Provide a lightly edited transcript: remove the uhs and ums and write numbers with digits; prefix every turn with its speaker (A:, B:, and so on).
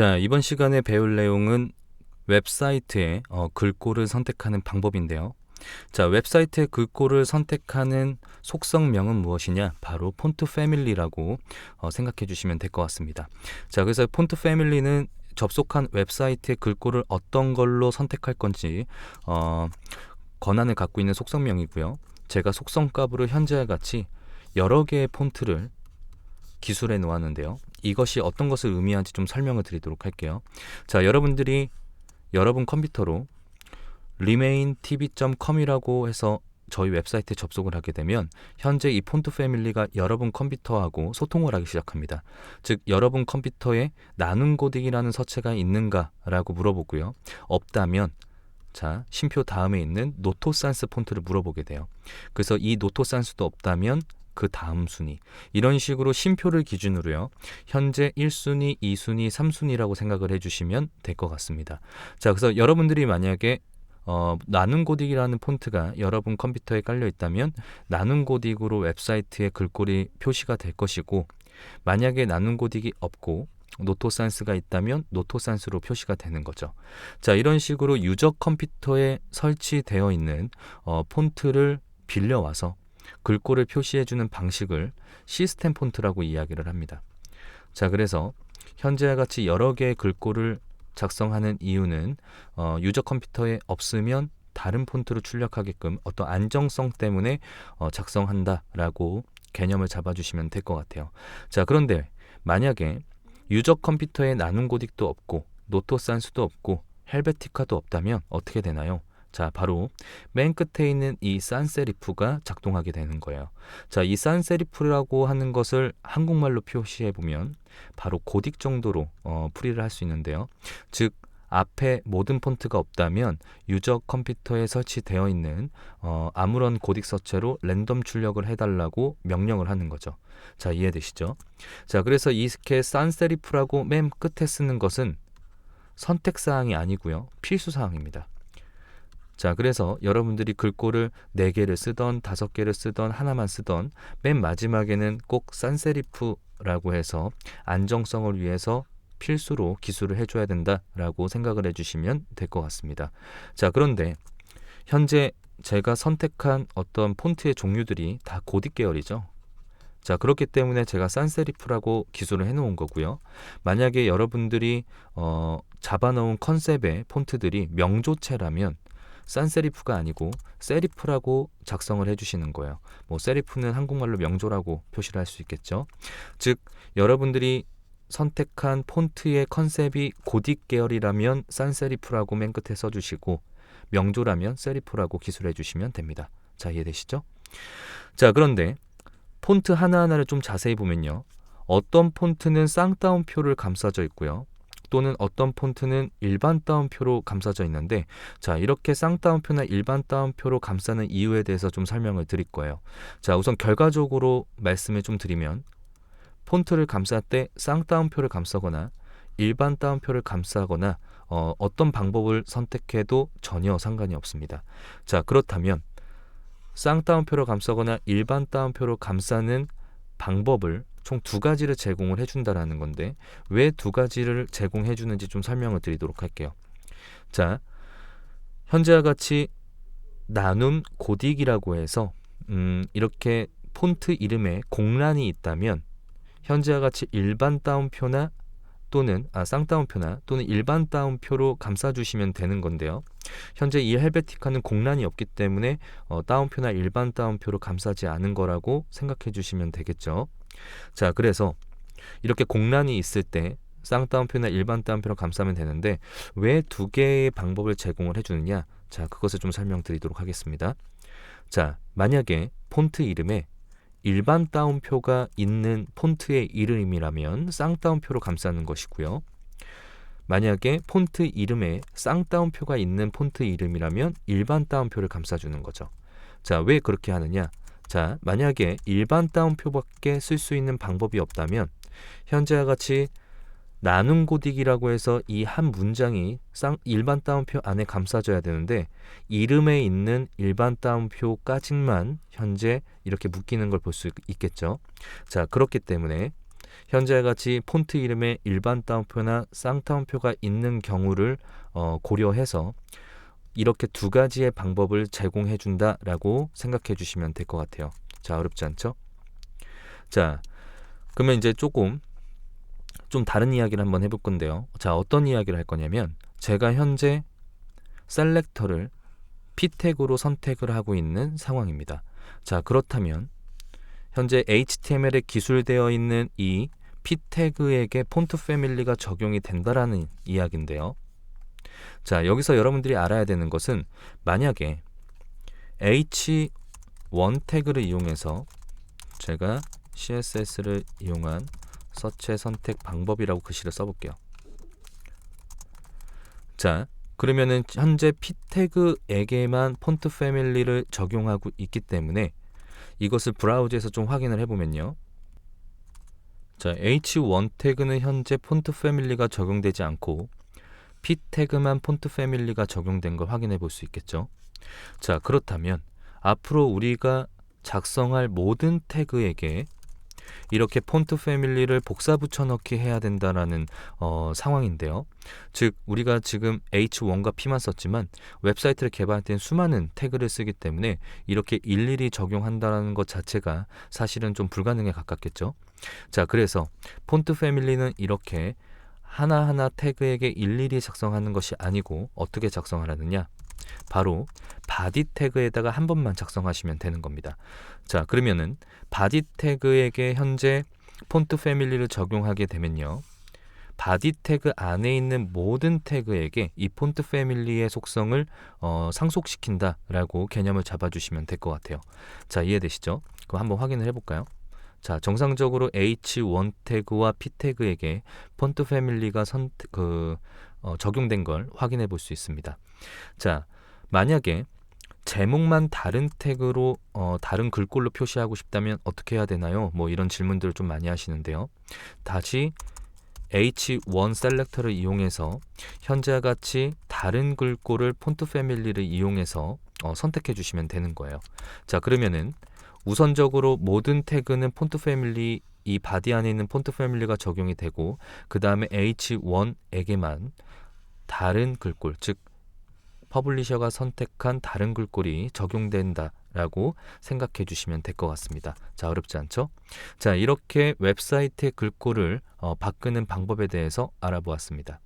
A: 자, 이번 시간에 배울 내용은 웹사이트의 글꼴을 선택하는 방법인데요. 자, 웹사이트의 글꼴을 선택하는 속성명은 무엇이냐? 바로 폰트 패밀리라고 생각해 주시면 될 것 같습니다. 자, 그래서 폰트 패밀리는 접속한 웹사이트의 글꼴을 어떤 걸로 선택할 건지 권한을 갖고 있는 속성명이고요. 제가 속성값으로 현재와 같이 여러 개의 폰트를 기술해 놓았는데요. 이것이 어떤 것을 의미하는지 좀 설명을 드리도록 할게요. 자, 여러분들이 여러분 컴퓨터로 remaintv.com이라고 해서 저희 웹사이트에 접속을 하게 되면 현재 이 폰트 패밀리가 여러분 컴퓨터하고 소통을 하기 시작합니다. 즉, 여러분 컴퓨터에 나눔 고딕이라는 서체가 있는가라고 물어보고요. 없다면 자, 쉼표 다음에 있는 노토산스 폰트를 물어보게 돼요. 그래서 이 노토산스도 없다면 그 다음 순위, 이런 식으로 쉼표를 기준으로요, 현재 1순위, 2순위, 3순위라고 생각을 해주시면 될 것 같습니다. 자, 그래서 여러분들이 만약에 나눔 고딕이라는 폰트가 여러분 컴퓨터에 깔려 있다면 나눔 고딕으로 웹사이트에 글꼴이 표시가 될 것이고, 만약에 나눔 고딕이 없고 노토산스가 있다면 노토산스로 표시가 되는 거죠. 자, 이런 식으로 유저 컴퓨터에 설치되어 있는 폰트를 빌려와서 글꼴을 표시해주는 방식을 시스템 폰트라고 이야기를 합니다. 자, 그래서 현재와 같이 여러 개의 글꼴을 작성하는 이유는 유저 컴퓨터에 없으면 다른 폰트로 출력하게끔 어떤 안정성 때문에 작성한다라고 개념을 잡아주시면 될 것 같아요. 자, 그런데 만약에 유저 컴퓨터에 나눔 고딕도 없고 노토산스도 없고 헬베티카도 없다면 어떻게 되나요? 자, 바로 맨 끝에 있는 이 산세리프가 작동하게 되는 거예요. 자, 이 산세리프라고 하는 것을 한국말로 표시해 보면 바로 고딕 정도로 풀이를 할 수 있는데요. 즉, 앞에 모든 폰트가 없다면 유저 컴퓨터에 설치되어 있는 아무런 고딕 서체로 랜덤 출력을 해달라고 명령을 하는 거죠. 자, 이해되시죠? 자, 그래서 이렇게 산세리프라고 맨 끝에 쓰는 것은 선택사항이 아니고요, 필수사항입니다. 자, 그래서 여러분들이 글꼴을 4개를 쓰던 5개를 쓰던 하나만 쓰던 맨 마지막에는 꼭 산세리프라고 해서 안정성을 위해서 필수로 기술을 해줘야 된다라고 생각을 해주시면 될 것 같습니다. 자, 그런데 현재 제가 선택한 어떤 폰트의 종류들이 다 고딕 계열이죠. 자, 그렇기 때문에 제가 산세리프라고 기술을 해놓은 거고요. 만약에 여러분들이 잡아놓은 컨셉의 폰트들이 명조체라면 산세리프가 아니고 세리프라고 작성을 해주시는 거예요. 뭐 세리프는 한국말로 명조라고 표시를 할 수 있겠죠. 즉, 여러분들이 선택한 폰트의 컨셉이 고딕 계열이라면 산세리프라고 맨 끝에 써주시고, 명조라면 세리프라고 기술해 주시면 됩니다. 자, 이해되시죠? 자, 그런데 폰트 하나하나를 좀 자세히 보면요, 어떤 폰트는 쌍따옴표를 감싸져 있고요, 또는 어떤 폰트는 일반 따옴표로 감싸져 있는데, 자, 이렇게 쌍따옴표나 일반 따옴표로 감싸는 이유에 대해서 좀 설명을 드릴 거예요. 자, 우선 결과적으로 말씀을 좀 드리면, 폰트를 감쌀 때 쌍따옴표를 감싸거나 일반 따옴표를 감싸거나 어떤 방법을 선택해도 전혀 상관이 없습니다. 자, 그렇다면 쌍따옴표로 감싸거나 일반 따옴표로 감싸는 방법을 총 2가지를 제공을 해준다라는 건데, 왜 2가지를 제공해 주는지 좀 설명을 드리도록 할게요. 자, 현재와 같이 나눔 고딕이라고 해서 이렇게 폰트 이름에 공란이 있다면 현재와 같이 일반 따옴표나 또는 쌍따옴표나 또는 일반 따옴표로 감싸주시면 되는 건데요. 현재 이 헬베티카는 공란이 없기 때문에 따옴표나 일반 따옴표로 감싸지 않은 거라고 생각해 주시면 되겠죠. 자, 그래서 이렇게 공란이 있을 때 쌍따옴표나 일반 따옴표로 감싸면 되는데, 왜 2개의 방법을 제공을 해주느냐? 자, 그것을 좀 설명드리도록 하겠습니다. 자, 만약에 폰트 이름에 일반 따옴표가 있는 폰트의 이름이라면 쌍따옴표로 감싸는 것이고요. 만약에 폰트 이름에 쌍따옴표가 있는 폰트 이름이라면 일반 따옴표를 감싸주는 거죠. 자, 왜 그렇게 하느냐? 자, 만약에 일반 따옴표밖에 쓸 수 있는 방법이 없다면 현재와 같이 나눔 고딕이라고 해서 이 한 문장이 일반 따옴표 안에 감싸져야 되는데, 이름에 있는 일반 따옴표까지만 현재 이렇게 묶이는 걸 볼 수 있겠죠. 자, 그렇기 때문에 현재와 같이 폰트 이름에 일반 따옴표나 쌍따옴표가 있는 경우를 고려해서 이렇게 두 가지의 방법을 제공해 준다라고 생각해 주시면 될 것 같아요. 자, 어렵지 않죠? 자, 그러면 이제 조금 좀 다른 이야기를 한번 해볼 건데요. 자, 어떤 이야기를 할 거냐면 제가 현재 셀렉터를 P 태그로 선택을 하고 있는 상황입니다. 자, 그렇다면 현재 HTML에 기술되어 있는 이 P 태그에게 폰트 패밀리가 적용이 된다라는 이야기인데요. 자, 여기서 여러분들이 알아야 되는 것은 만약에 H1 태그를 이용해서 제가 CSS를 이용한 서체 선택 방법이라고 글씨를 써볼게요. 자, 그러면은 현재 P 태그에게만 폰트 패밀리를 적용하고 있기 때문에 이것을 브라우저에서 좀 확인을 해보면요. 자, H1 태그는 현재 폰트 패밀리가 적용되지 않고 P 태그만 폰트 패밀리가 적용된 걸 확인해 볼 수 있겠죠. 자, 그렇다면 앞으로 우리가 작성할 모든 태그에게 이렇게 폰트 패밀리를 복사 붙여넣기 해야 된다라는 상황인데요. 즉 우리가 지금 H1과 P만 썼지만 웹사이트를 개발할 때는 수많은 태그를 쓰기 때문에 이렇게 일일이 적용한다는 것 자체가 사실은 좀 불가능에 가깝겠죠. 자, 그래서 폰트 패밀리는 이렇게 하나하나 태그에게 일일이 작성하는 것이 아니고 어떻게 작성하라느냐? 바로 바디 태그에다가 한 번만 작성하시면 되는 겁니다. 자, 그러면은 바디 태그에게 현재 폰트 패밀리를 적용하게 되면요. 바디 태그 안에 있는 모든 태그에게 이 폰트 패밀리의 속성을 상속시킨다라고 개념을 잡아주시면 될 것 같아요. 자, 이해되시죠? 그럼 한번 확인을 해볼까요? 자, 정상적으로 H1 태그와 P 태그에게 폰트 패밀리가 적용된 걸 확인해 볼 수 있습니다. 자, 만약에 제목만 다른 태그로 다른 글꼴로 표시하고 싶다면 어떻게 해야 되나요? 뭐 이런 질문들을 좀 많이 하시는데요. 다시 H1 셀렉터를 이용해서 현재와 같이 다른 글꼴을 폰트 패밀리를 이용해서 선택해 주시면 되는 거예요. 자, 그러면은 우선적으로 모든 태그는 폰트 패밀리 이 바디 안에 있는 폰트 패밀리가 적용이 되고 그 다음에 H1에게만 다른 글꼴, 즉 퍼블리셔가 선택한 다른 글꼴이 적용된다라고 생각해 주시면 될 것 같습니다. 자, 어렵지 않죠? 자, 이렇게 웹사이트의 글꼴을 바꾸는 방법에 대해서 알아보았습니다.